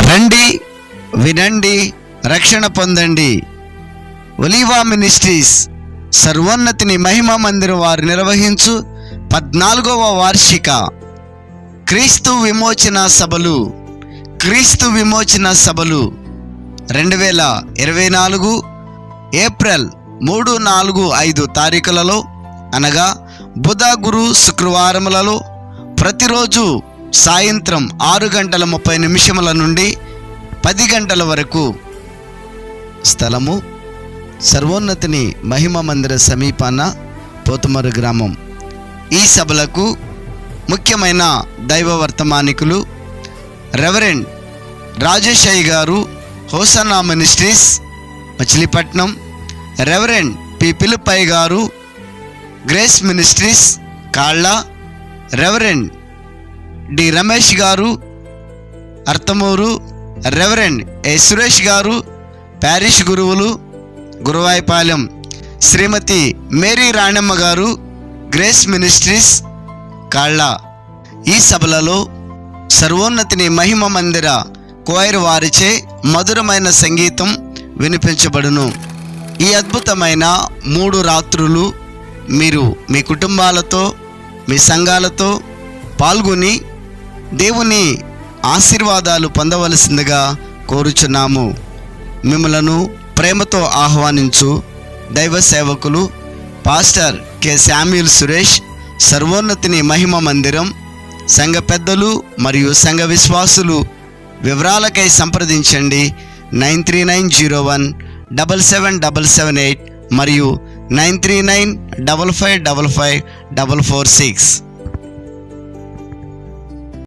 రండి, వినండి, రక్షణ పొందండి. ఒలీవా మినిస్ట్రీస్ సర్వోన్నతిని మహిమ మందిరం వారు నిర్వహించు 14వ వార్షిక క్రీస్తు విమోచన సభలు 2024 ఏప్రిల్ 3, 4, 5 తారీఖులలో అనగా బుధ, గురు, శుక్రవారములలో ప్రతిరోజు సాయంత్రం 6:30 నుండి 10 గంటల వరకు. స్థలము సర్వోన్నతిని మహిమ మందిర సమీపాన పోతుమరు గ్రామం. ఈ సభలకు ముఖ్యమైన దైవ వర్తమానికులు reverend Rajesh ayya garu, Hosanna Ministries Machilipatnam, reverend P Pilupayya garu, Grace Ministries Kalla, reverend D Ramesh garu Arthamuru, reverend ఏ సురేష్ గారు ప్యారిష్ గురువులు గురువాయిపాలెం, శ్రీమతి మేరీ రాణమ్మ గారు గ్రేస్ మినిస్ట్రీస్ కాళ్ళ. ఈ సభలలో సర్వోన్నతిని మహిమ మందిర కోయిర్ వారిచే మధురమైన సంగీతం వినిపించబడును. ఈ అద్భుతమైన 3 రాత్రులు మీరు మీ కుటుంబాలతో, మీ సంఘాలతో పాల్గొని దేవుని ఆశీర్వాదాలు పొందవలసిందిగా కోరుచున్నాము. మిమ్మలను ప్రేమతో ఆహ్వానించు దైవ సేవకులు పాస్టర్ కె శామ్యూల్ సురేష్, సర్వోన్నతిని మహిమ మందిరం. సంఘ పెద్దలు మరియు సంఘ విశ్వాసులు వివరాలకై సంప్రదించండి 9390177778 మరియు 9395555446.